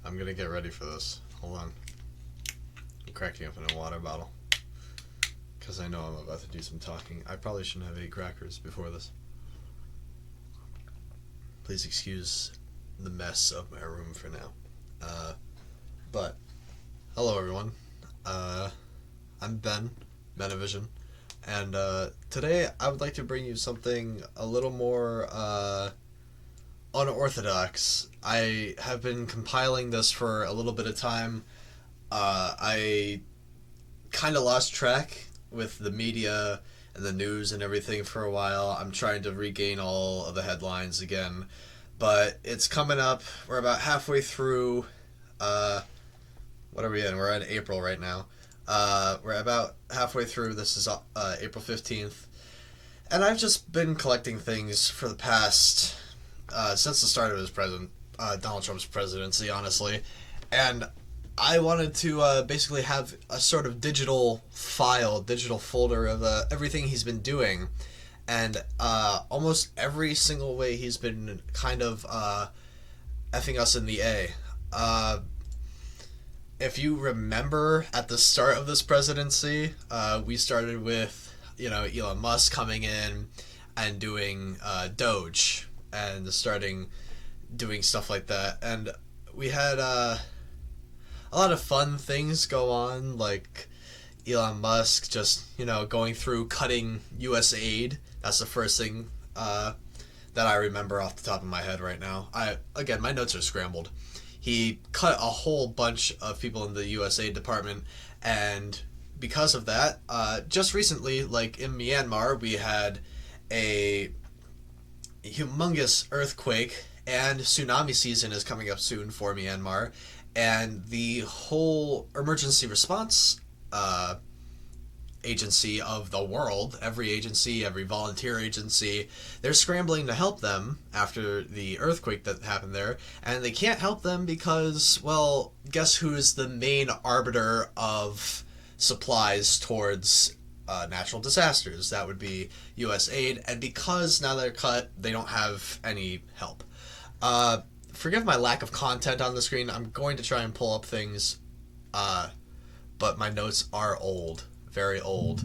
I'm gonna get ready for this. Hold on. I'm cracking open a water bottle. Because I know I'm about to do some talking. I probably shouldn't have ate crackers before this. Please excuse the mess of my room for now. But, hello everyone. I'm Benavision. And today I would like to bring you something a little more unorthodox. I have been compiling this for a little bit of time. I kind of lost track with the media and the news and everything for a while. I'm trying to regain all of the headlines again. But it's coming up. We're about halfway through. What are we in? We're in April right now. We're about halfway through. This is April 15th. And I've just been collecting things for the past, since the start of his Donald Trump's presidency, honestly. And I wanted to basically have a sort of digital folder of everything he's been doing. And almost every single way he's been kind of effing us in the A. If you remember at the start of this presidency, we started with, Elon Musk coming in and doing Doge and starting doing stuff like that. And we had a lot of fun things go on, like Elon Musk just, going through cutting U.S. aid. That's the first thing that I remember off the top of my head right now. Again, my notes are scrambled. He cut a whole bunch of people in the U.S. aid department, and because of that, just recently, like in Myanmar, we had a humongous earthquake, and tsunami season is coming up soon for Myanmar, and the whole emergency response agency of the world, every agency, every volunteer agency, they're scrambling to help them after the earthquake that happened there, and they can't help them because, well, guess who is the main arbiter of supplies towards natural disasters? That would be U.S. aid, and because now they're cut, they don't have any help. Forgive my lack of content on the screen. I'm going to try and pull up things, but my notes are old. Very old.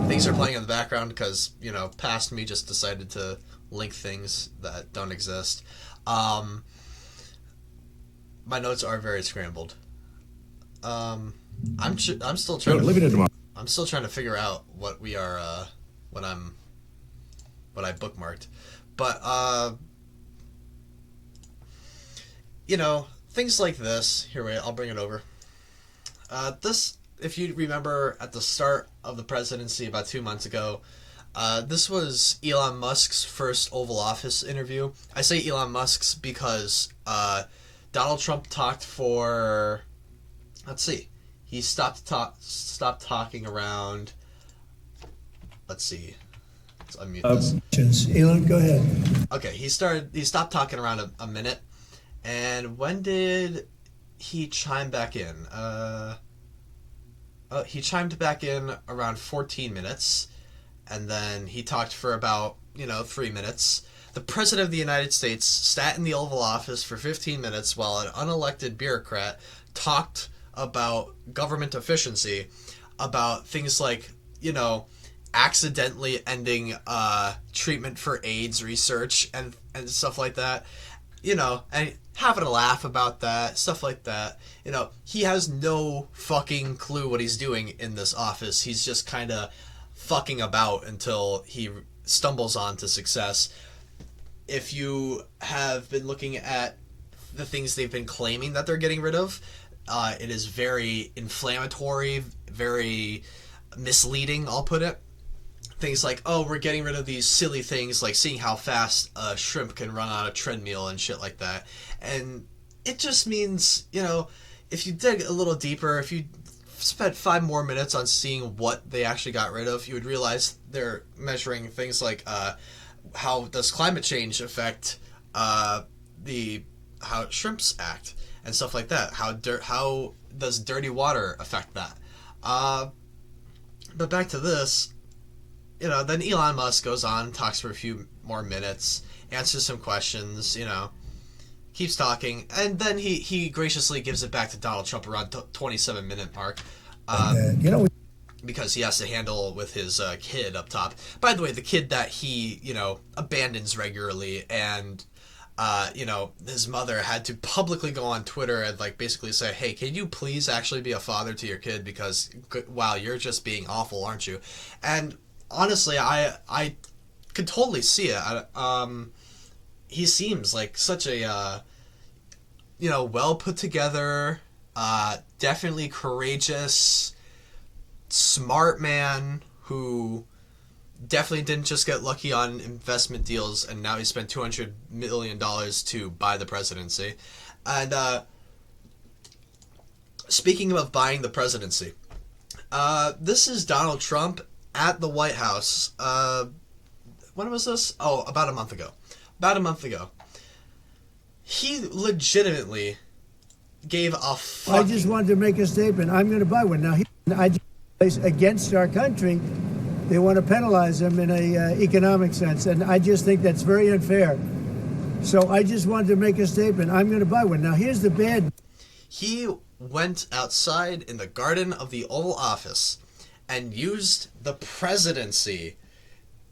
Things are playing in the background because, past me just decided to link things that don't exist. My notes are very scrambled. I'm still trying I'm still trying to figure out what we are what I bookmarked. But things like this. Here, wait, I'll bring it over. This, if you remember at the start of the presidency about 2 months ago, this was Elon Musk's first Oval Office interview. I say Elon Musk's because Donald Trump talked for, he stopped talking around, let's unmute this. Elon, go ahead. Okay, he stopped talking around a minute, and when did he chimed back in? He chimed back in around 14 minutes, and then he talked for about, 3 minutes. The President of the United States sat in the Oval Office for 15 minutes while an unelected bureaucrat talked about government efficiency, about things like, accidentally ending treatment for AIDS research and stuff like that, and having a laugh about that, stuff like that. He has no fucking clue what he's doing in this office. He's just kind of fucking about until he stumbles onto success. If you have been looking at the things they've been claiming that they're getting rid of, it is very inflammatory, very misleading, I'll put it. Things like, we're getting rid of these silly things like seeing how fast a shrimp can run on a treadmill and shit like that. And it just means, if you dig a little deeper, if you spent 5 more minutes on seeing what they actually got rid of, you would realize they're measuring things like how does climate change affect how shrimps act and stuff like that. How does dirty water affect that? But back to this. then Elon Musk goes on, talks for a few more minutes, answers some questions, keeps talking, and then he graciously gives it back to Donald Trump around 27-minute mark. Because he has to handle with his kid up top. By the way, the kid that he, abandons regularly, and his mother had to publicly go on Twitter and basically say, "Hey, can you please actually be a father to your kid? Because wow, you're just being awful, aren't you?" And honestly, I could totally see it. He seems like such a well put together, definitely courageous, smart man who definitely didn't just get lucky on investment deals, and now he spent $200 million to buy the presidency. And speaking of buying the presidency, this is Donald Trump at the White House. When was this? Oh, about a month ago. He legitimately gave a fucking... I just wanted to make a statement. I'm going to buy one. Now, I just against our country. They want to penalize them in a economic sense, and I just think that's very unfair. So I just wanted to make a statement. I'm going to buy one. Now, here's the bad... He went outside in the garden of the Oval Office and used the presidency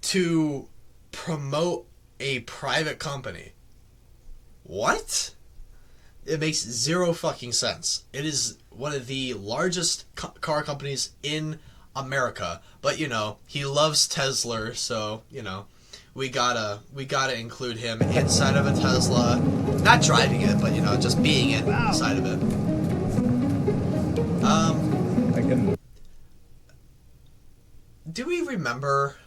to promote a private company. What? It makes zero fucking sense. It is one of the largest car companies in America, but he loves Tesla, so we gotta include him inside of a Tesla, not driving it, but just being inside of it. Do we remember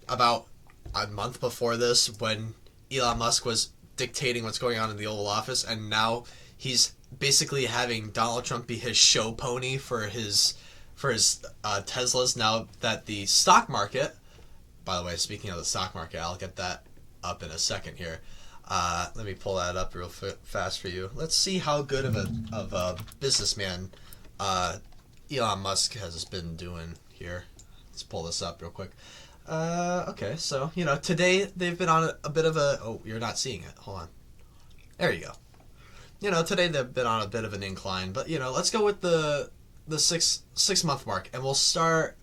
about a month before this when Elon Musk was dictating what's going on in the Oval Office, and now he's basically having Donald Trump be his show pony for his Teslas, now that the stock market, by the way, speaking of the stock market, I'll get that up in a second here. Let me pull that up real fast for you. Let's see how good of a businessman Elon Musk has been doing here. Let's pull this up real quick. Okay, so, today they've been on a bit of a... Oh, you're not seeing it. Hold on. There you go. Today they've been on a bit of an incline, but, let's go with the 6 month mark, and we'll start...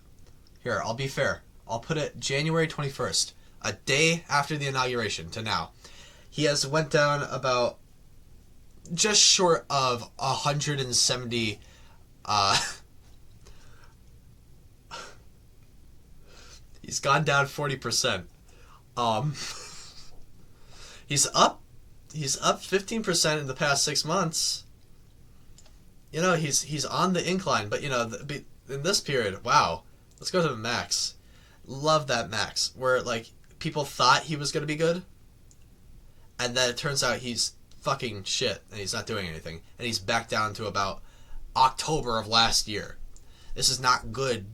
Here, I'll be fair. I'll put it January 21st, a day after the inauguration to now. He has went down about just short of 170... He's gone down 40%. He's up 15% in the past 6 months. He's on the incline, but in this period, wow. Let's go to the max. Love that max, where people thought he was gonna be good, and then it turns out he's fucking shit, and he's not doing anything, and he's back down to about October of last year. This is not good.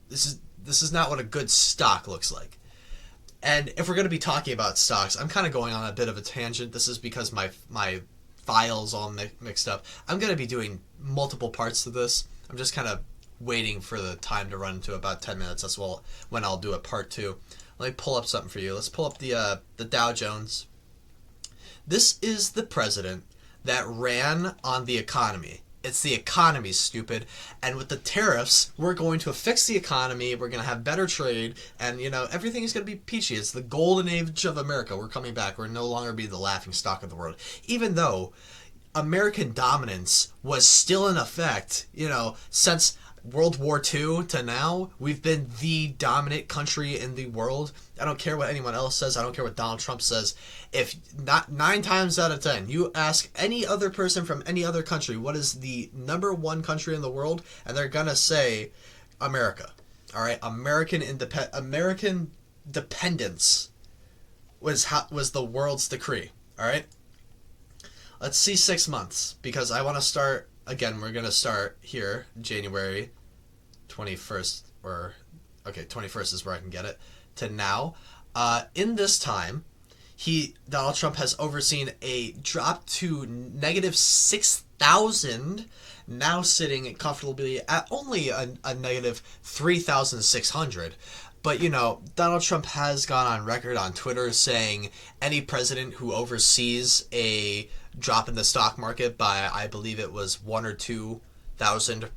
This is not what a good stock looks like. And if we're going to be talking about stocks, I'm kind of going on a bit of a tangent. This is because my file's all mixed up. I'm going to be doing multiple parts to this. I'm just kind of waiting for the time to run to about 10 minutes. That's when I'll do a part 2. Let me pull up something for you. Let's pull up the Dow Jones. This is the president that ran on the economy. It's the economy, stupid. And with the tariffs, we're going to fix the economy. We're going to have better trade. And, everything is going to be peachy. It's the golden age of America. We're coming back. We're no longer be the laughing stock of the world. Even though American dominance was still in effect, since World War II to now, we've been the dominant country in the world. I don't care what anyone else says. I don't care what Donald Trump says. If not 9 times out of 10, you ask any other person from any other country, what is the number 1 country in the world? And they're going to say America. All right. American dependence was the world's decree. All right. Let's see 6 months, because I want to start again. We're going to start here, January 21st, 21st is where I can get it, to now. In this time, Donald Trump has overseen a drop to negative 6,000 now sitting comfortably at only a negative 3,600. But, Donald Trump has gone on record on Twitter saying any president who oversees a drop in the stock market by, I believe it was 1 or 2,000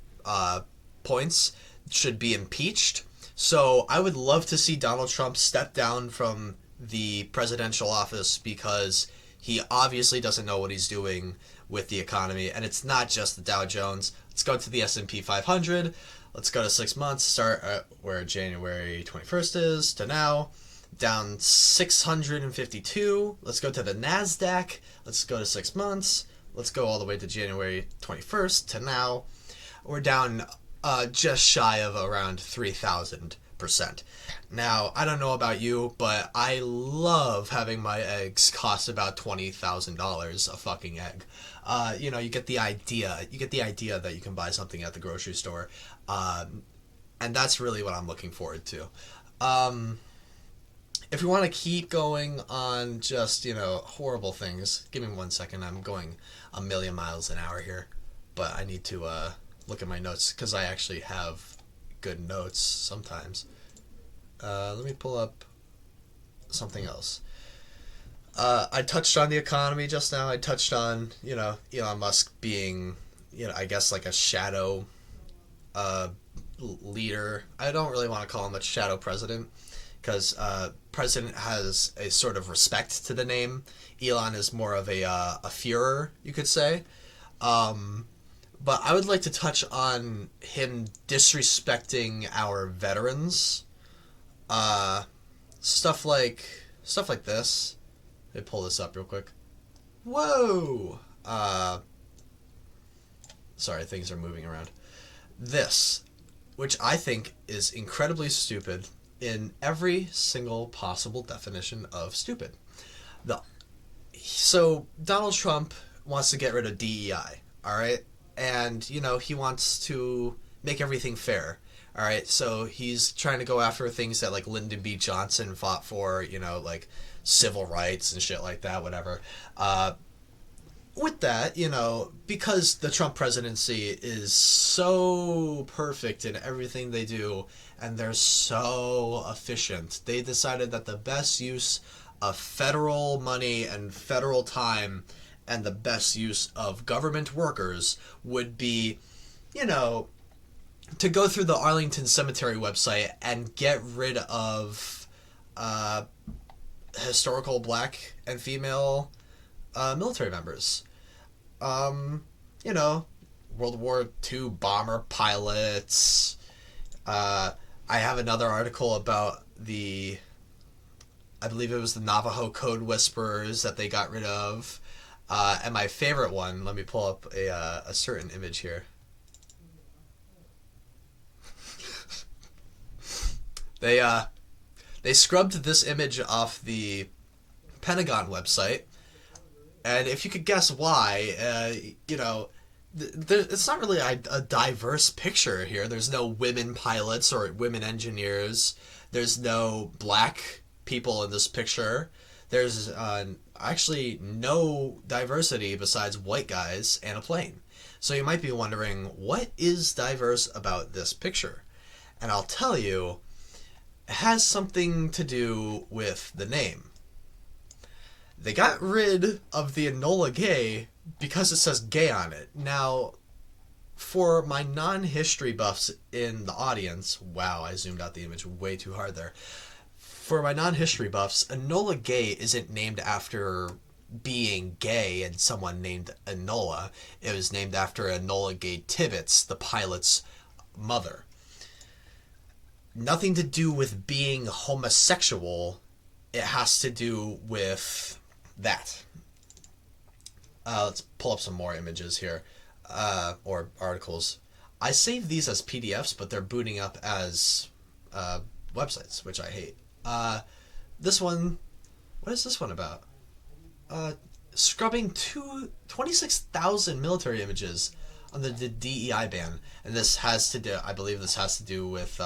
points should be impeached. So I would love to see Donald Trump step down from the presidential office because he obviously doesn't know what he's doing with the economy. And it's not just the Dow Jones. Let's go to the S&P 500. Let's go to 6 months, start at where January 21st is to now, down 652. Let's go to the NASDAQ. Let's go to 6 months. Let's go all the way to January 21st to now. We're down just shy of around 3,000%. Now, I don't know about you, but I love having my eggs cost about $20,000 a fucking egg. You get the idea. You get the idea that you can buy something at the grocery store. And that's really what I'm looking forward to. If you want to keep going on just, horrible things, give me 1 second. I'm going a million miles an hour here. But I need to look at my notes because I actually have good notes sometimes. Let me pull up something else. I touched on the economy just now. I touched on, Elon Musk being, I guess like a shadow leader. I don't really want to call him a shadow president because president has a sort of respect to the name. Elon is more of a Führer, you could say. But I would like to touch on him disrespecting our veterans. Stuff like this. Let me pull this up real quick. Whoa! Sorry, things are moving around. This, which I think is incredibly stupid in every single possible definition of stupid. So Donald Trump wants to get rid of DEI, all right? And, he wants to make everything fair, all right? So he's trying to go after things that, like, Lyndon B. Johnson fought for, like civil rights and shit like that, whatever. With that, because the Trump presidency is so perfect in everything they do and they're so efficient, they decided that the best use of federal money and federal time and the best use of government workers would be, to go through the Arlington Cemetery website and get rid of historical black and female military members. World War II bomber pilots. I have another article about I believe it was the Navajo Code Whisperers that they got rid of. And my favorite one, let me pull up a certain image here. They scrubbed this image off the Pentagon website, and if you could guess why, it's not really a diverse picture here. There's no women pilots or women engineers. There's no black people in this picture. There's actually no diversity besides white guys and a plane. So you might be wondering, what is diverse about this picture? And I'll tell you, it has something to do with the name. They got rid of the Enola Gay because it says gay on it. Now, for my non-history buffs in the audience, wow, I zoomed out the image way too hard there. For my non-history buffs, Enola Gay isn't named after being gay and someone named Enola. It was named after Enola Gay Tibbets, the pilot's mother. Nothing to do with being homosexual. It has to do with that. Let's pull up some more images here, or articles. I save these as PDFs, but they're booting up as websites, which I hate. This one, what is this one about? Scrubbing 26,000 military images on the DEI ban, and this has to do, I believe this has to do with,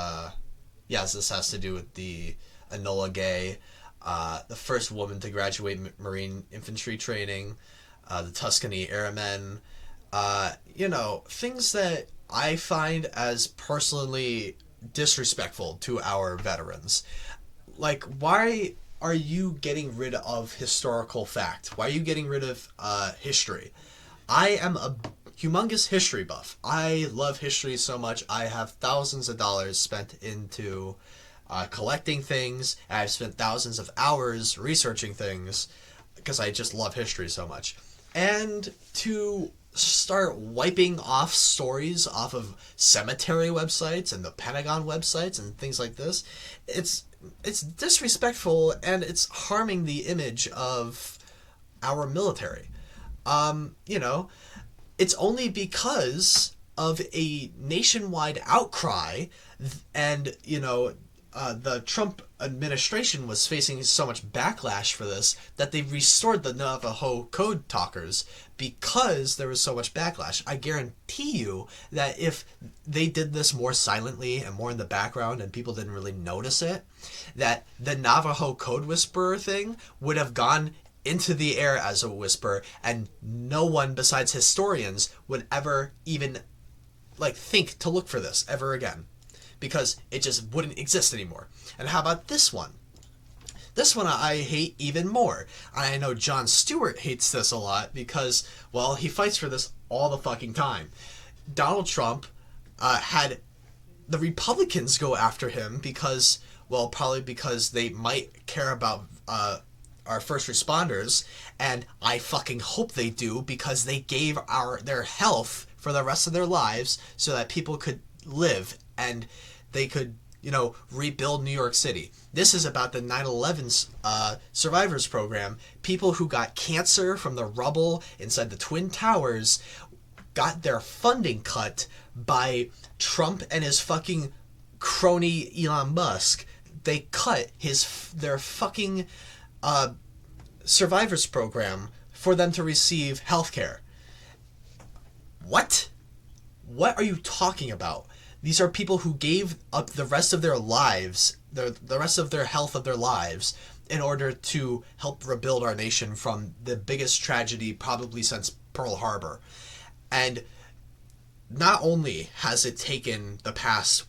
yes, this has to do with the Enola Gay, the first woman to graduate Marine infantry training, the Tuscany Airmen, Things that I find as personally disrespectful to our veterans. Like, why are you getting rid of historical fact? Why are you getting rid of history? I am a humongous history buff. I love history so much. I have thousands of dollars spent into collecting things. I've spent thousands of hours researching things because I just love history so much. And to start wiping off stories off of cemetery websites and the Pentagon websites and things like this, it's disrespectful and it's harming the image of our military. You know, it's only because of a nationwide outcry and, the Trump administration was facing so much backlash for this that they restored the Navajo code talkers because there was so much backlash. I guarantee you that if they did this more silently and more in the background and people didn't really notice it, that the Navajo code whisperer thing would have gone into the air as a whisper and no one besides historians would ever even think to look for this ever again, because it just wouldn't exist anymore. And how about this one? This one I hate even more. I know Jon Stewart hates this a lot because, well, he fights for this all the fucking time. Donald Trump had the Republicans go after him because, well, probably because they might care about our first responders, and I fucking hope they do, because they gave their health for the rest of their lives so that people could live and they could, rebuild New York City. This is about the 9/11 survivors program. People who got cancer from the rubble inside the Twin Towers got their funding cut by Trump and his fucking crony Elon Musk. They cut their fucking survivors program for them to receive health care. What? What are you talking about? These are people who gave up the rest of their lives, the rest of their health of their lives, in order to help rebuild our nation from the biggest tragedy probably since Pearl Harbor. And not only has it taken the past,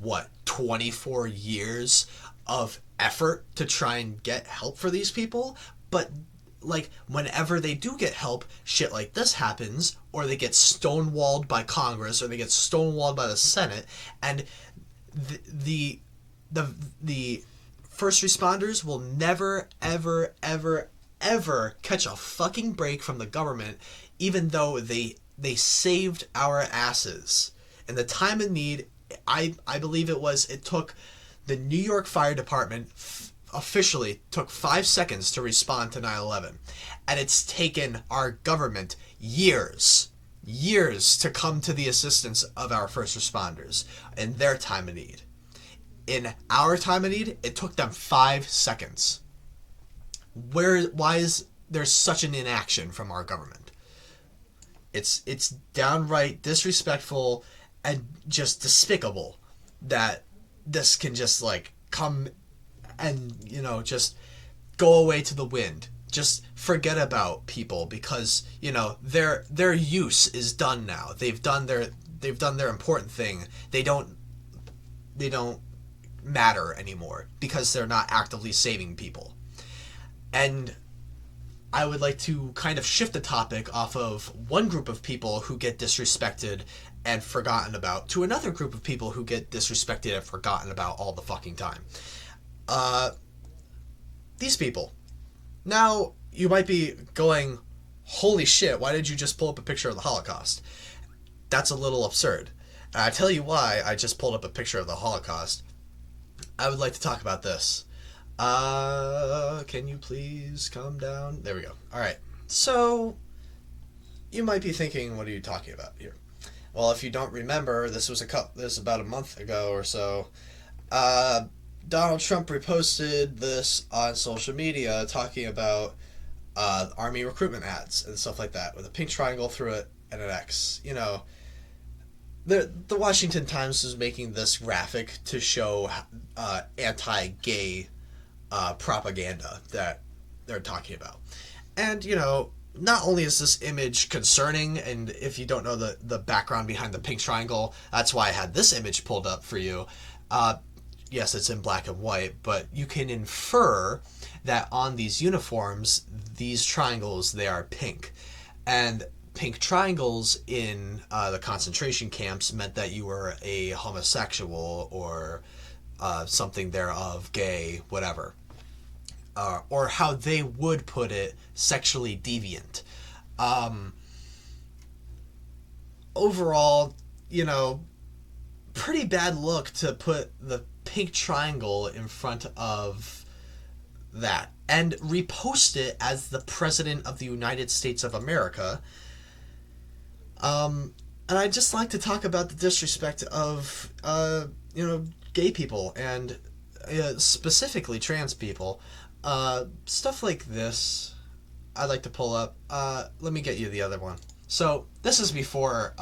24 years of effort to try and get help for these people, but whenever they do get help, shit like this happens, or they get stonewalled by Congress, or they get stonewalled by the Senate, and the first responders will never, ever, ever, ever catch a fucking break from the government, even though they saved our asses. In the time of need, I believe it took the New York Fire Department officially took 5 seconds to respond to 9/11, and it's taken our government years to come to the assistance of our first responders in their time of need. In our time of need, it took them 5 seconds. Why is there such an inaction from our government? It's downright disrespectful and just despicable that this can just come and just go away to the wind. Just forget about people, because their use is done now. They've done their important thing. They don't matter anymore because they're not actively saving people. And I would like to kind of shift the topic off of one group of people who get disrespected and forgotten about to another group of people who get disrespected and forgotten about all the fucking time. These people. Now, you might be going, holy shit, why did you just pull up a picture of the Holocaust? That's a little absurd. And I tell you why I just pulled up a picture of the Holocaust. I would like to talk about this. Can you please calm down? There we go. Alright. So, you might be thinking, what are you talking about here? Well, if you don't remember, this was about a month ago or so. Donald Trump reposted this on social media talking about Army recruitment ads and stuff like that with a pink triangle through it and an X. The Washington Times was making this graphic to show anti-gay propaganda that they're talking about. And, not only is this image concerning, and if you don't know the background behind the pink triangle, that's why I had this image pulled up for you. Yes, it's in black and white, but you can infer that on these uniforms, these triangles, they are pink. And pink triangles in the concentration camps meant that you were a homosexual or something thereof, gay, whatever. Or how they would put it, sexually deviant. Overall, pretty bad look to put the pink triangle in front of that and repost it as the President of the United States of America. And I'd just like to talk about the disrespect of, gay people and specifically trans people. Stuff like this, I'd like to pull up. Let me get you the other one. So this is before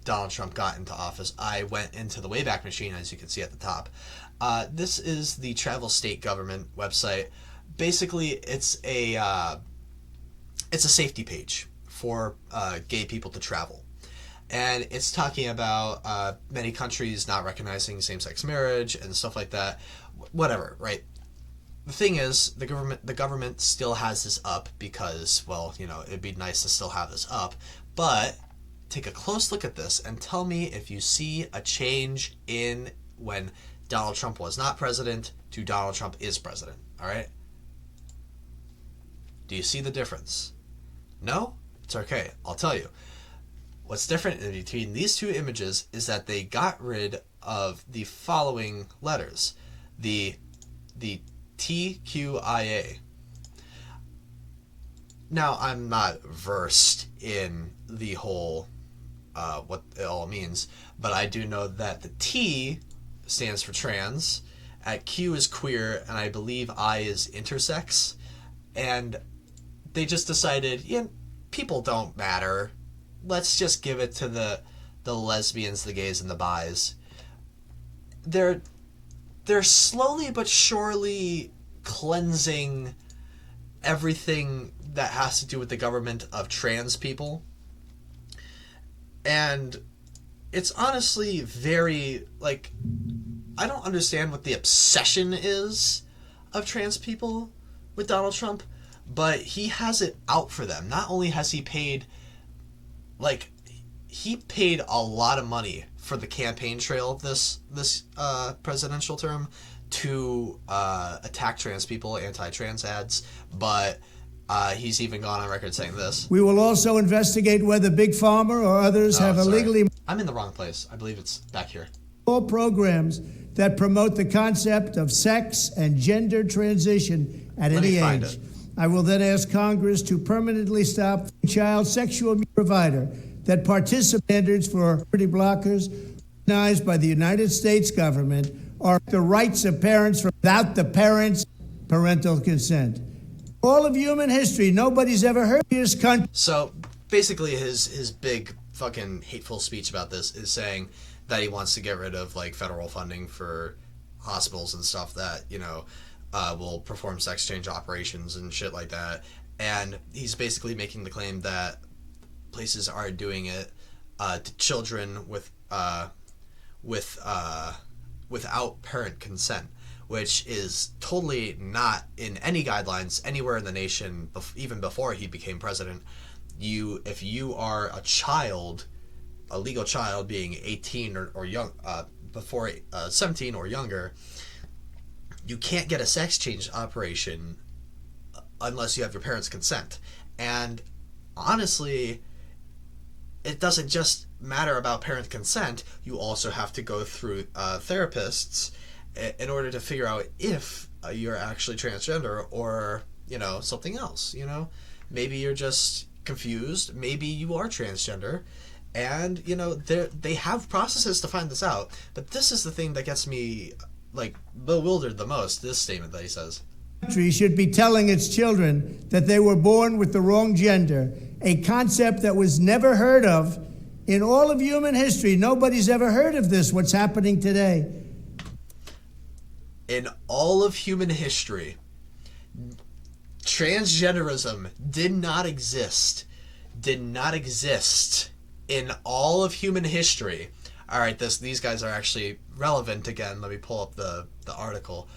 Donald Trump got into office. I went into the Wayback Machine, as you can see at the top. This is the Travel State Government website. Basically, it's a safety page for gay people to travel. And it's talking about many countries not recognizing same-sex marriage and stuff like that. Whatever, right? The thing is, the government still has this up because, well, it'd be nice to still have this up. But take a close look at this and tell me if you see a change in when Donald Trump was not president to Donald Trump is president. All right? Do you see the difference? No? It's okay. I'll tell you. What's different in between these two images is that they got rid of the following letters. The TQIA. Now, I'm not versed in the whole what it all means, but I do know that the T stands for trans, Q is queer, and I believe I is intersex. And they just decided, people don't matter. Let's just give it to the lesbians, the gays, and the bis. They're slowly but surely cleansing everything that has to do with the government of trans people. And it's honestly very, I don't understand what the obsession is of trans people with Donald Trump, but he has it out for them. Not only has he paid, he paid a lot of money for the campaign trail this presidential term to attack trans people, anti-trans ads, but he's even gone on record saying this. We will also investigate whether Big Pharma or others have illegally... I'm in the wrong place. I believe it's back here. All programs that promote the concept of sex and gender transition at any age. I will then ask Congress to permanently stop child sexual provider that participate standards for puberty blockers recognized by the United States government are the rights of parents without the parents' parental consent. All of human history, nobody's ever heard of this country. So basically his big fucking hateful speech about this is saying that he wants to get rid of federal funding for hospitals and stuff that, will perform sex change operations and shit like that. And he's basically making the claim that places are doing it to children without parent consent, which is totally not in any guidelines anywhere in the nation, even before he became president. If you are a child, a legal child, being 18 or young, before 17 or younger, you can't get a sex change operation unless you have your parents' consent. And honestly, it doesn't just matter about parent consent. You also have to go through therapists in order to figure out if you're actually transgender or, something else, Maybe you're just confused. Maybe you are transgender. And, they have processes to find this out. But this is the thing that gets me, bewildered the most, this statement that he says. Country should be telling its children that they were born with the wrong gender, a concept that was never heard of in all of human history. Nobody's ever heard of this, what's happening today. In all of human history, Transgenderism did not exist in all of human history. All right, these guys are actually relevant again. Let me pull up the article.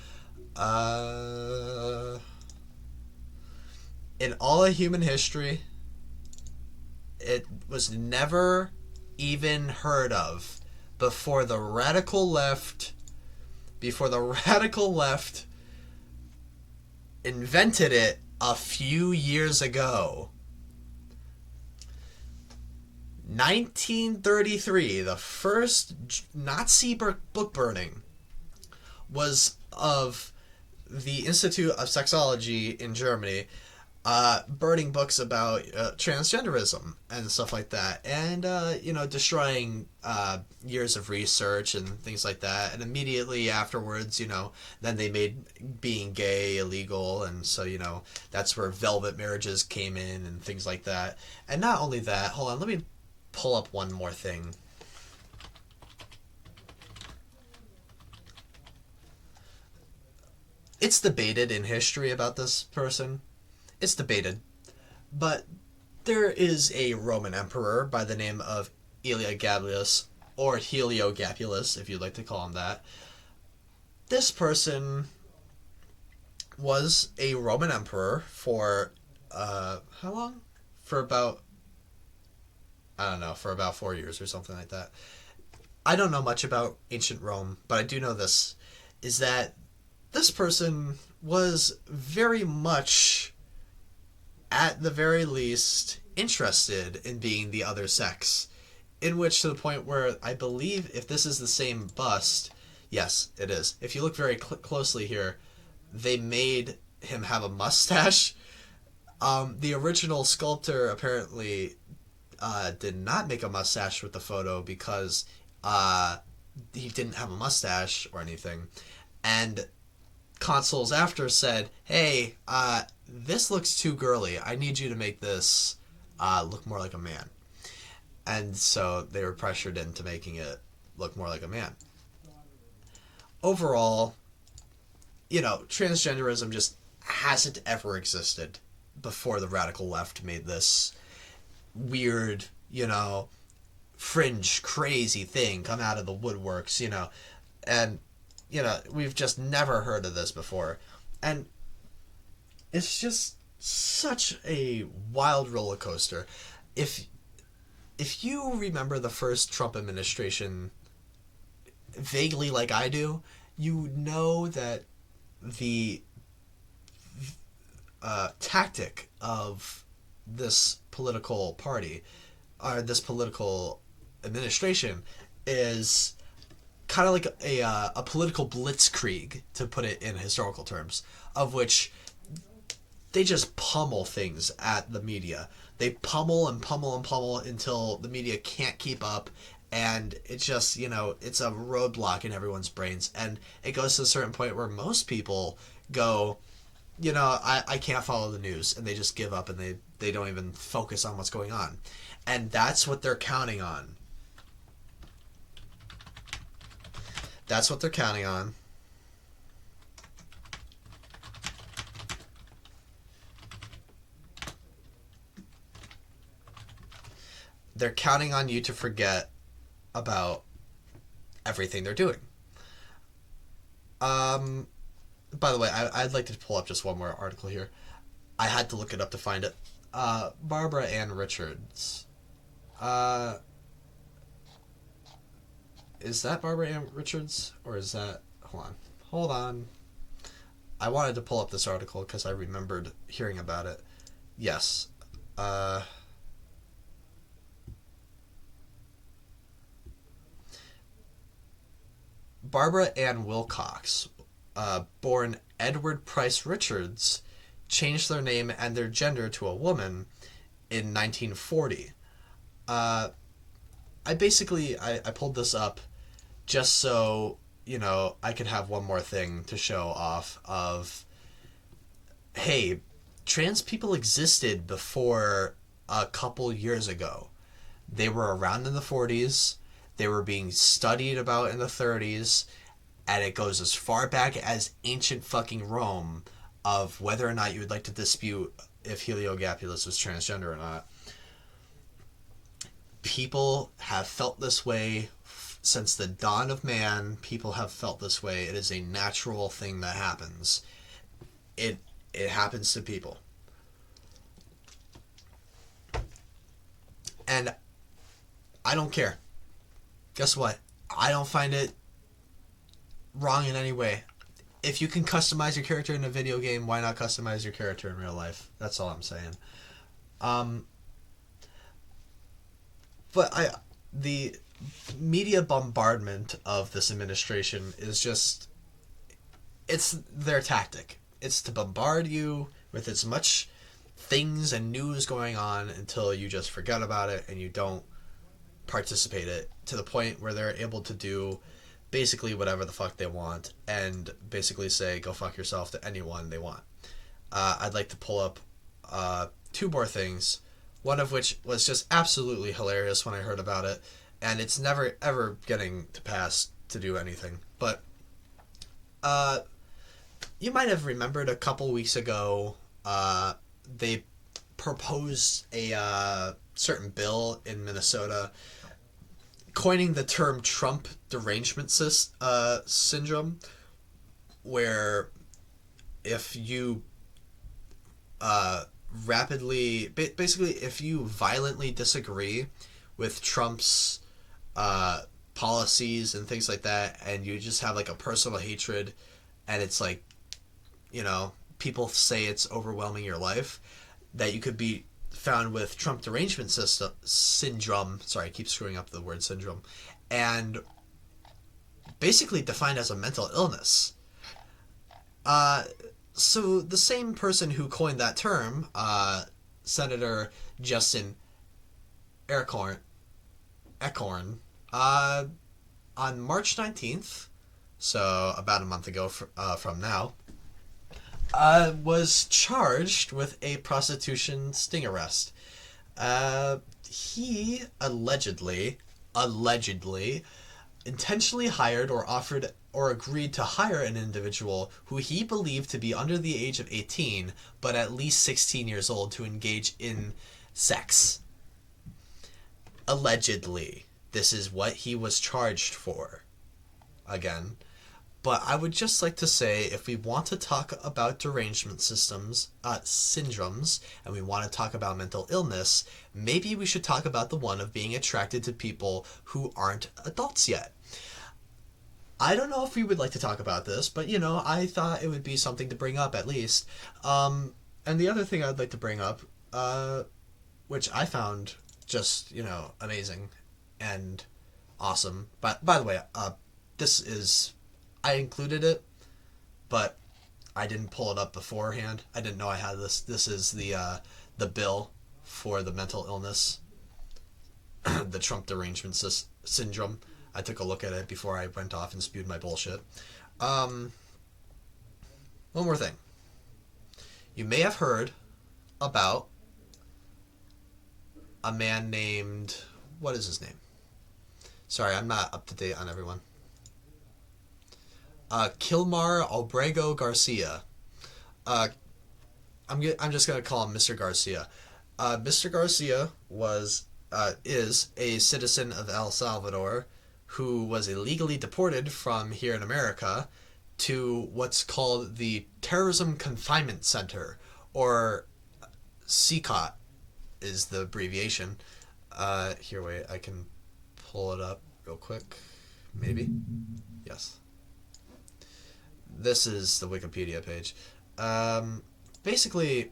In all of human history, it was never even heard of before the radical left invented it a few years ago. 1933, the first Nazi book burning was of the Institute of Sexology in Germany, burning books about transgenderism and stuff like that, and destroying years of research and things like that. And immediately afterwards, then they made being gay illegal, and so that's where velvet marriages came in and things like that. And not only that, hold on, let me pull up one more thing. It's debated in history about this person. It's debated. But there is a Roman emperor by the name of Heliogabalus, or Heliogabalus, if you'd like to call him that. This person was a Roman emperor for, how long? For about 4 years or something like that. I don't know much about ancient Rome, but I do know this, is that this person was very much, at the very least, interested in being the other sex. In which, to the point where I believe if this is the same bust, yes, it is. If you look very closely here, they made him have a mustache. The original sculptor apparently did not make a mustache with the photo because he didn't have a mustache or anything. And consuls after said, hey, this looks too girly. I need you to make this look more like a man. And so they were pressured into making it look more like a man. Overall, transgenderism just hasn't ever existed before the radical left made this weird, fringe, crazy thing come out of the woodworks, and, we've just never heard of this before. And it's just such a wild roller coaster. If you remember the first Trump administration vaguely like I do, you know that the tactic of this political party, or this political administration, is kind of like a political blitzkrieg, to put it in historical terms, of which they just pummel things at the media. They pummel and pummel and pummel until the media can't keep up, and it's just, it's a roadblock in everyone's brains. And it goes to a certain point where most people go, I can't follow the news, and they just give up, and they don't even focus on what's going on. And that's what they're counting on. That's what they're counting on. They're counting on you to forget about everything they're doing. By the way, I'd like to pull up just one more article here. I had to look it up to find it. Barbara Ann Richards. Is that Barbara Ann Richards? Or is that... Hold on. I wanted to pull up this article because I remembered hearing about it. Yes. Barbara Ann Wilcox, born Edward Price Richards, changed their name and their gender to a woman in 1940. I pulled this up just so, I could have one more thing to show off of, hey, trans people existed before a couple years ago. They were around in the 40s. They were being studied about in the 30s, and it goes as far back as ancient fucking Rome of whether or not you would like to dispute if Heliogabalus was transgender or not. People have felt this way since the dawn of man. People have felt this way. It is a natural thing that happens. It happens to people. And I don't care. Guess what? I don't find it wrong in any way. If you can customize your character in a video game, why not customize your character in real life? That's all I'm saying. But the media bombardment of this administration is just, it's their tactic. It's to bombard you with as much things and news going on until you just forget about it and you don't participate it, to the point where they're able to do basically whatever the fuck they want and basically say go fuck yourself to anyone they want. I'd like to pull up 2 more things, one of which was just absolutely hilarious when I heard about it, and it's never ever getting to pass to do anything. But you might have remembered a couple weeks ago they proposed a certain bill in Minnesota coining the term Trump derangement syndrome, where if you basically if you violently disagree with Trump's policies and things like that, and you just have like a personal hatred, and it's like, you know, people say it's overwhelming your life, that you could be found with Trump derangement syndrome. Sorry, I keep screwing up the word syndrome. And basically defined as a mental illness. So the same person who coined that term, Senator Justin Eckhorn, on March 19th, so about a month ago from now, was charged with a prostitution sting arrest. He allegedly intentionally hired or offered or agreed to hire an individual who he believed to be under the age of 18 but at least 16 years old to engage in sex. Allegedly. This is what he was charged for. Again. But I would just like to say, if we want to talk about derangement syndromes, and we want to talk about mental illness, maybe we should talk about the one of being attracted to people who aren't adults yet. I don't know if we would like to talk about this, but, you know, I thought it would be something to bring up at least. And the other thing I'd like to bring up, which I found just, you know, amazing and awesome. But, by the way, this is... I included it, but I didn't pull it up beforehand. I didn't know I had this. This is the bill for the mental illness, the Trump derangement syndrome. I took a look at it before I went off and spewed my bullshit. One more thing. You may have heard about a man named... What is his name? Sorry, I'm not up to date on everyone. Kilmar Obrego Garcia. I'm just gonna call him Mr. Garcia. Mr. Garcia is a citizen of El Salvador who was illegally deported from here in America to what's called the Terrorism Confinement Center, or CCOT is the abbreviation. Here, wait, I can pull it up real quick. Maybe? Yes. This is the Wikipedia page. Basically,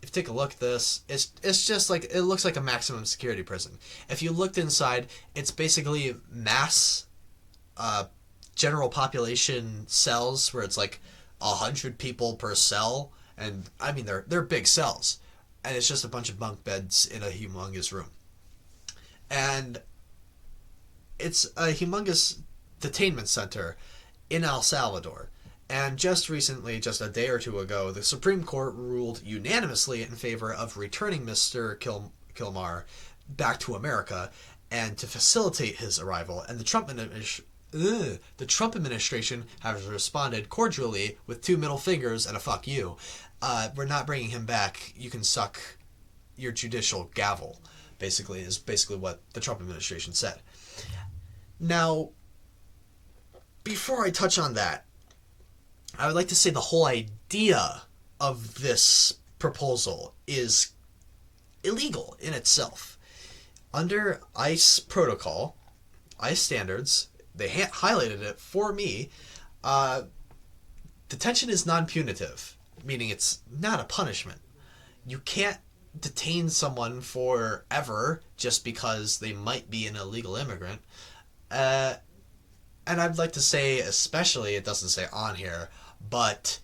if you take a look at this, it's just like, it looks like a maximum security prison. If you looked inside, it's basically mass general population cells where it's like 100 people per cell, and I mean they're big cells, and it's just a bunch of bunk beds in a humongous room. And it's a humongous detainment center in El Salvador. And just recently, just a day or two ago, the Supreme Court ruled unanimously in favor of returning Mr. Kilmar back to America and to facilitate his arrival. And the Trump Ugh. The Trump administration has responded cordially with 2 middle fingers and a fuck you. We're not bringing him back. You can suck your judicial gavel, basically, is basically what the Trump administration said. Now, before I touch on that, I would like to say the whole idea of this proposal is illegal in itself. Under ICE protocol, ICE standards, they highlighted it for me. Detention is non-punitive, meaning it's not a punishment. You can't detain someone forever just because they might be an illegal immigrant. And I'd like to say, especially, it doesn't say on here, but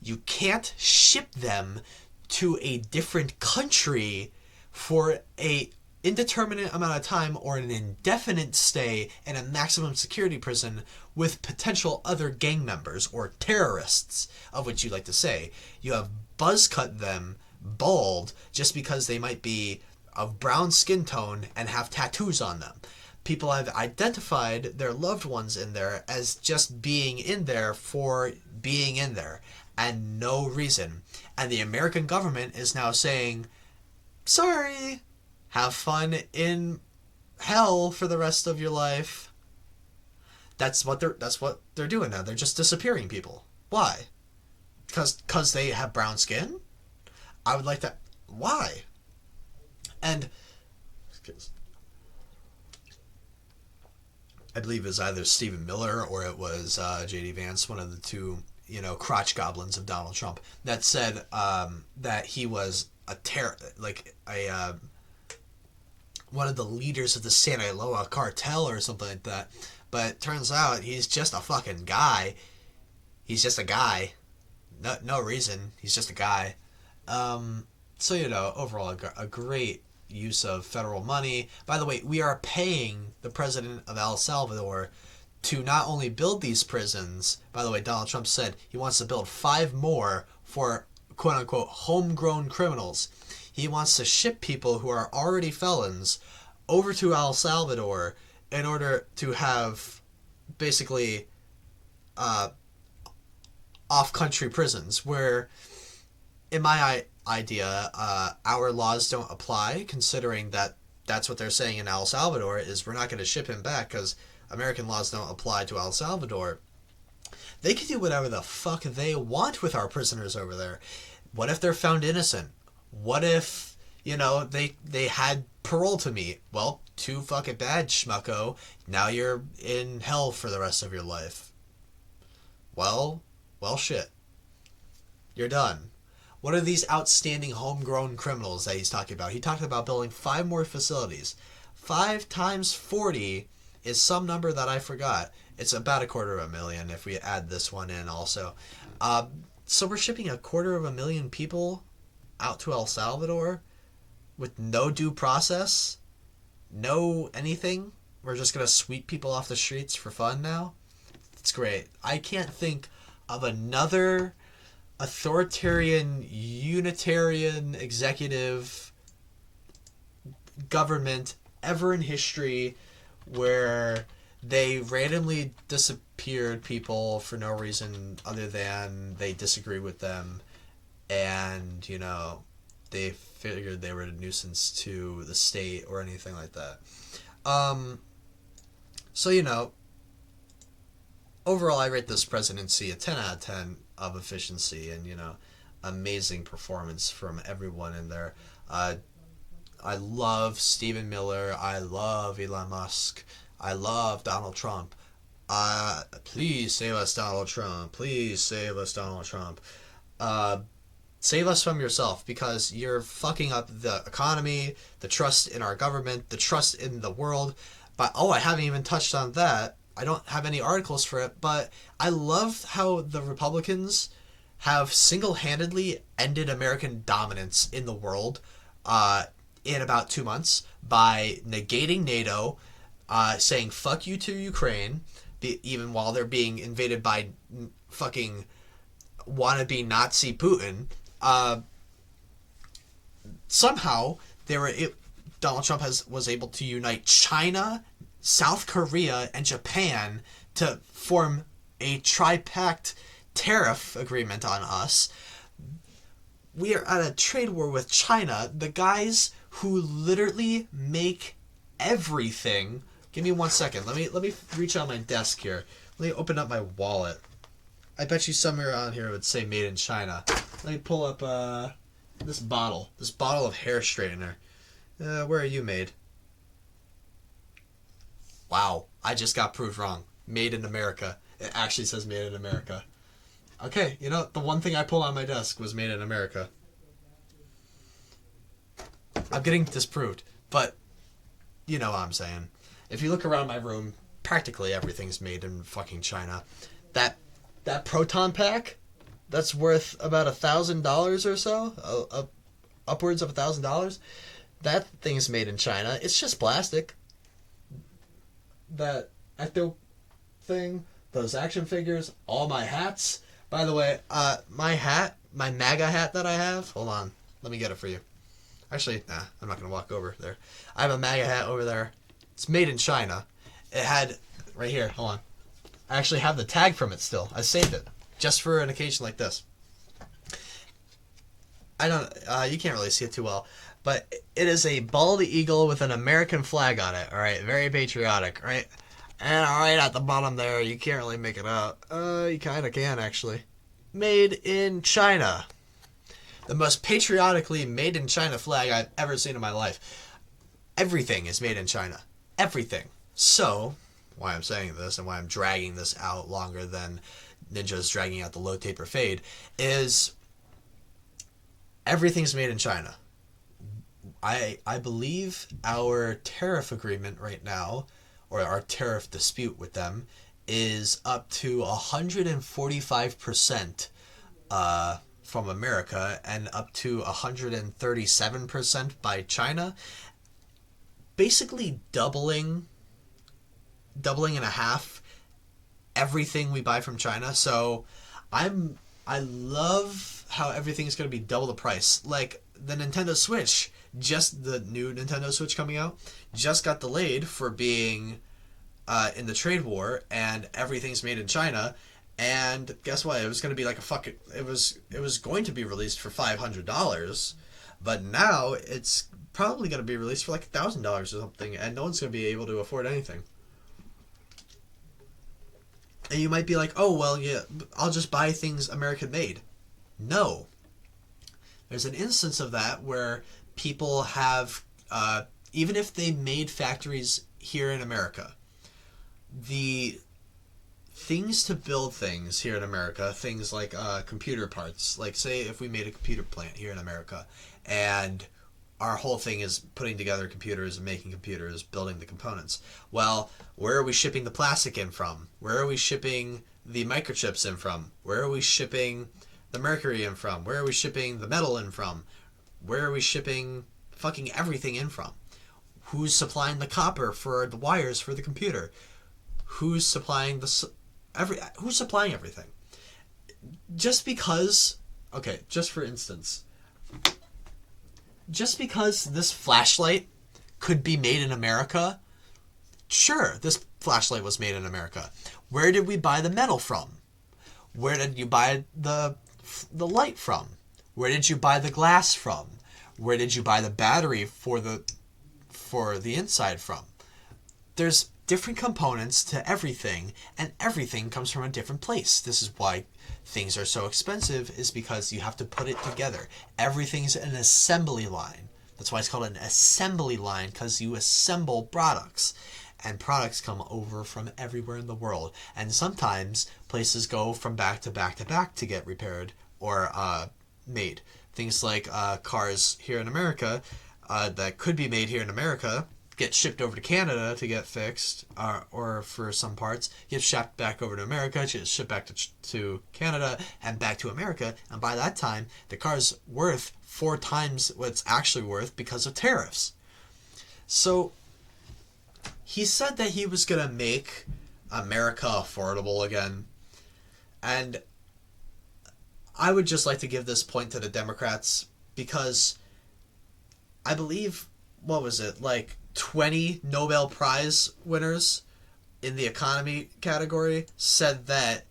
you can't ship them to a different country for a indeterminate amount of time or an indefinite stay in a maximum security prison with potential other gang members or terrorists, of which you like to say. You have buzz cut them bald just because they might be of brown skin tone and have tattoos on them. People have identified their loved ones in there as just being in there for being in there and no reason. And the American government is now saying, sorry, have fun in hell for the rest of your life. That's what they're doing now. They're just disappearing people. Why? Because they have brown skin? I would like that. Why? And I believe it was either Stephen Miller or it was J.D. Vance, one of the two, crotch goblins of Donald Trump, that said that he was one of the leaders of the Sinaloa cartel or something like that. But it turns out he's just a fucking guy. He's just a guy. No reason. He's just a guy. So, overall, a great use of federal money. By the way, we are paying the president of El Salvador to not only build these prisons. By the way, Donald Trump said he wants to build 5 more for quote-unquote homegrown criminals. He wants to ship people who are already felons over to El Salvador in order to have basically off-country prisons where, in my idea, our laws don't apply, considering that that's what they're saying in El Salvador, is we're not going to ship him back because American laws don't apply to El Salvador. They can do whatever the fuck they want with our prisoners over there. What if they're found innocent? What if, they had parole to meet? Well, too fucking bad, schmucko. Now you're in hell for the rest of your life. Well, shit. You're done. What are these outstanding homegrown criminals that he's talking about? He talked about building 5 more facilities. 5 times 40 is some number that I forgot. It's about 250,000 if we add this one in also. So we're shipping 250,000 people out to El Salvador with no due process, no anything. We're just going to sweep people off the streets for fun now. It's great. I can't think of another authoritarian, unitarian, executive government ever in history where they randomly disappeared people for no reason other than they disagree with them, and they figured they were a nuisance to the state or anything like that. So overall I rate this presidency a 10 out of 10 of efficiency and amazing performance from everyone in there. I love Stephen Miller. I love Elon Musk. I love Donald Trump. Please save us, Donald Trump. Please save us, Donald Trump. Save us from yourself, because you're fucking up the economy, the trust in our government, the trust in the world. But I haven't even touched on that. I don't have any articles for it, but I love how the Republicans have single-handedly ended American dominance in the world in about 2 months by negating NATO, saying fuck you to Ukraine, even while they're being invaded by fucking wannabe Nazi Putin. Somehow Donald Trump was able to unite China, South Korea, and Japan to form a tripact tariff agreement on us. We are at a trade war with China, the guys who literally make everything. Give me 1 second. Let me reach on my desk here. Let me open up my wallet. I bet you somewhere on here it would say made in China. Let me pull up this bottle of hair straightener. Where are you made? Wow, I just got proved wrong. Made in America. It actually says made in America. Okay, you know, the one thing I pulled on my desk was made in America. I'm getting disproved, but you know what I'm saying. If you look around my room, practically everything's made in fucking China. That proton pack, that's worth about $1,000 or so, upwards of $1,000. That thing's made in China. It's just plastic. That ecto thing, those action figures, all my hats. By the way, my MAGA hat that I have, hold on, let me get it for you. Actually, nah, I'm not going to walk over there. I have a MAGA hat over there. It's made in China. It had, right here, hold on. I actually have the tag from it still. I saved it, just for an occasion like this. I don't, you can't really see it too well, but it is a bald eagle with an American flag on it, alright? Very patriotic, right? And right at the bottom there, you can't really make it out. You kind of can, actually. Made in China. The most patriotically made in China flag I've ever seen in my life. Everything is made in China. Everything. So, why I'm saying this and why I'm dragging this out longer than Ninja's dragging out the low taper fade is everything's made in China. I believe our tariff agreement right now, or our tariff dispute with them, is up to 145% from America and up to 137% by China. Basically doubling and a half everything we buy from China. So I love how everything's going to be double the price. Like the Nintendo Switch, just the new Nintendo Switch coming out, just got delayed for being in the trade war, and everything's made in China. And guess what? It was going to be like it was going to be released for $500, but now it's probably going to be released for like $1,000 or something, and no one's going to be able to afford anything. And you might be like, oh, well, yeah, I'll just buy things American made. No. There's an instance of that where people have, even if they made factories here in America, the things to build things here in America, things like computer parts, like say if we made a computer plant here in America, and our whole thing is putting together computers and making computers, building the components. Well, where are we shipping the plastic in from? Where are we shipping the microchips in from? Where are we shipping the mercury in from? Where are we shipping the metal in from? Where are we shipping fucking everything in from? Who's supplying the copper for the wires for the computer? Who's supplying who's supplying everything? Just because, okay, just for instance, just because this flashlight could be made in America, sure, this flashlight was made in America. Where did we buy the metal from? Where did you buy the light from? Where did you buy the glass from? Where did you buy the battery for the inside from? There's different components to everything, and everything comes from a different place. This is why things are so expensive, is because you have to put it together. Everything's an assembly line. That's why it's called an assembly line, because you assemble products. And products come over from everywhere in the world. And sometimes places go from back to back to back to get repaired or made. Things like cars here in America that could be made here in America get shipped over to Canada to get fixed, or for some parts, get shipped back over to America, get shipped back to Canada, and back to America, and by that time, the car's worth 4 times what it's actually worth because of tariffs. So, he said that he was going to make America affordable again, and I would just like to give this point to the Democrats, because I believe, what was it, like 20 Nobel Prize winners in the economy category said that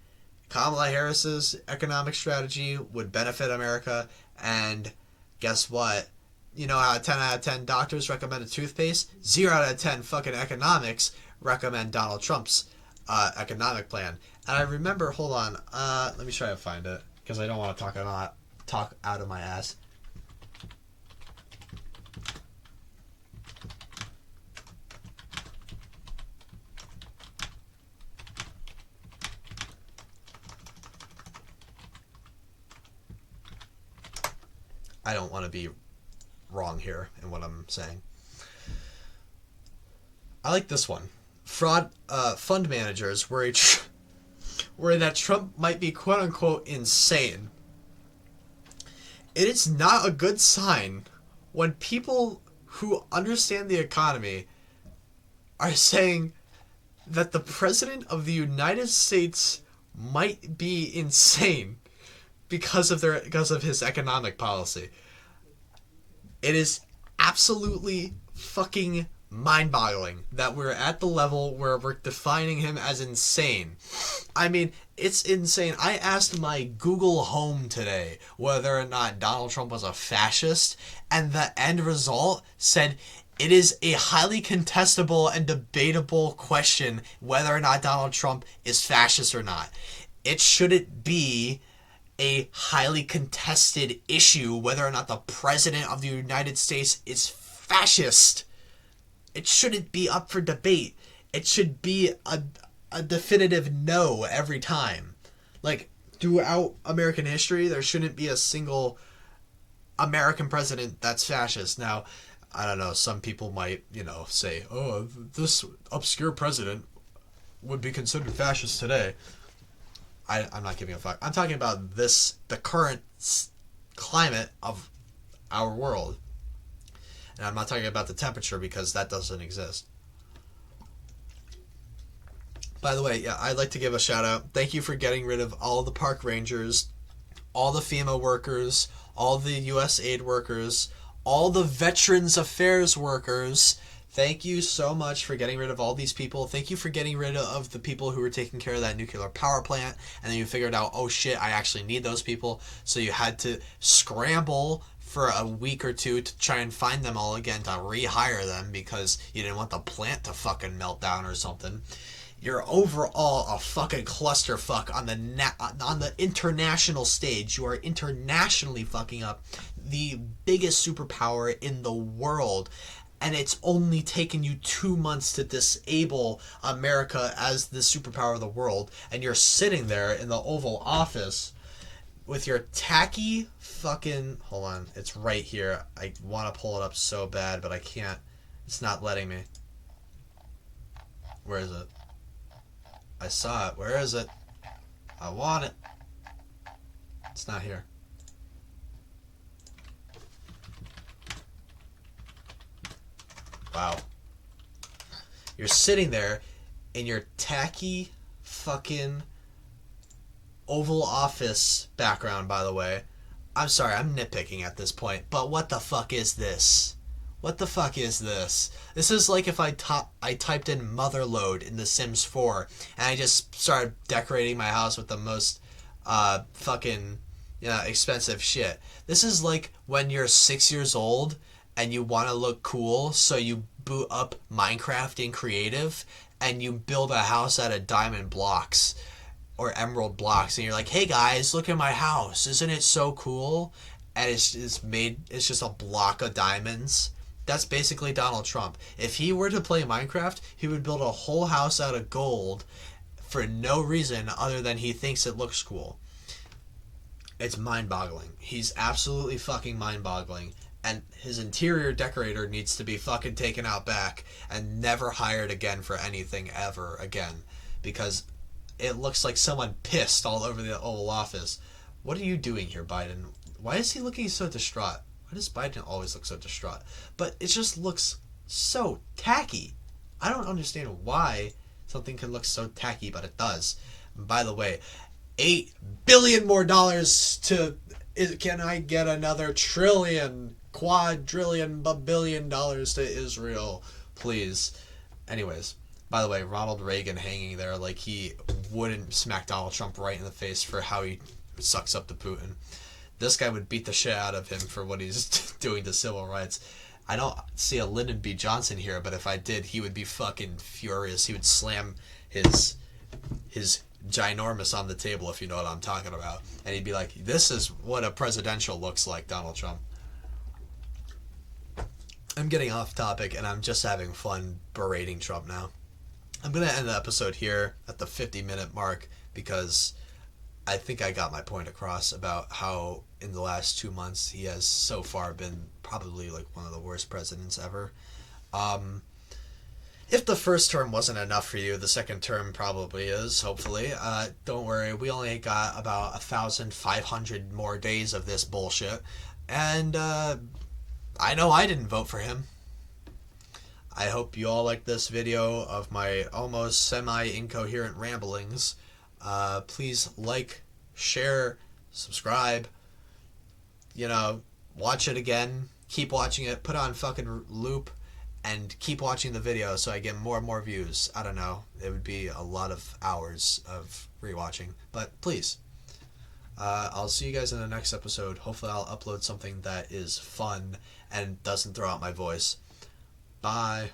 Kamala Harris's economic strategy would benefit America, and guess what? You know how 10 out of 10 doctors recommend a toothpaste? 0 out of 10 fucking economics recommend Donald Trump's economic plan. And I remember, hold on, let me try to find it, because I don't want to talk out of my ass. I don't want to be wrong here in what I'm saying. I like this one. Fund managers worry that Trump might be quote unquote insane. It is not a good sign when people who understand the economy are saying that the president of the United States might be insane because of his economic policy. It is absolutely fucking mind-boggling that we're at the level where we're defining him as insane. I mean, it's insane. I asked my Google Home today whether or not Donald Trump was a fascist, and the end result said it is a highly contestable and debatable question whether or not Donald Trump is fascist or not. It shouldn't be a highly contested issue whether or not the president of the United States is fascist. It shouldn't be up for debate. It should be a definitive no every time. Like, throughout American history, there shouldn't be a single American president that's fascist. Now, I don't know, some people might, say, oh, this obscure president would be considered fascist today. I'm not giving a fuck. I'm talking about the current climate of our world. And I'm not talking about the temperature because that doesn't exist. By the way, yeah, I'd like to give a shout out. Thank you for getting rid of all the park rangers, all the FEMA workers, all the U.S. aid workers, all the Veterans Affairs workers. Thank you so much for getting rid of all these people. Thank you for getting rid of the people who were taking care of that nuclear power plant. And then you figured out, oh shit, I actually need those people. So you had to scramble for a week or two to try and find them all again to rehire them because you didn't want the plant to fucking melt down or something. You're overall a fucking clusterfuck on the international stage. You are internationally fucking up the biggest superpower in the world. And it's only taken you 2 months to disable America as the superpower of the world. And you're sitting there in the Oval Office with your tacky fucking... Hold on, it's right here. I want to pull it up so bad, but I can't. It's not letting me. Where is it? I saw it. Where is it? I want it. It's not here. Wow. You're sitting there in your tacky fucking Oval Office background, by the way. I'm sorry, I'm nitpicking at this point, but what the fuck is this? What the fuck is this? This is like if I typed in motherlode in The Sims 4 and I just started decorating my house with the most fucking expensive shit. This is like when you're 6 years old and you want to look cool, so you boot up Minecraft in creative and you build a house out of diamond blocks or emerald blocks, and you're like, hey guys, look at my house, isn't it so cool? And it's just a block of diamonds. That's basically Donald Trump. If he were to play Minecraft, he would build a whole house out of gold for no reason other than he thinks it looks cool. It's mind-boggling. He's absolutely fucking mind-boggling. And his interior decorator needs to be fucking taken out back and never hired again for anything ever again. Because it looks like someone pissed all over the Oval Office. What are you doing here, Biden? Why is he looking so distraught? Why does Biden always look so distraught? But it just looks so tacky. I don't understand why something can look so tacky, but it does. And by the way, $8 billion more to... Can I get another trillion, quadrillion, billion dollars to Israel, please? Anyways, By the way, Ronald Reagan hanging there like he wouldn't smack Donald Trump right in the face for how he sucks up to Putin. This guy would beat the shit out of him for what he's doing to civil rights. I don't see a Lyndon B. Johnson here, but if I did, he would be fucking furious. He would slam his ginormous on the table, if you know what I'm talking about. And he'd be like, this is what a presidential looks like, Donald Trump. I'm getting off topic, and I'm just having fun berating Trump now. I'm going to end the episode here at the 50-minute mark because I think I got my point across about how in the last 2 months he has so far been probably like one of the worst presidents ever. If the first term wasn't enough for you, the second term probably is, hopefully. Don't worry, we only got about 1,500 more days of this bullshit. And I know I didn't vote for him. I hope you all like this video of my almost semi-incoherent ramblings. Please like, share, subscribe. You know, watch it again. Keep watching it. Put on fucking loop. And keep watching the video so I get more and more views. I don't know. It would be a lot of hours of rewatching. But please. I'll see you guys in the next episode. Hopefully I'll upload something that is fun and doesn't throw out my voice. Bye.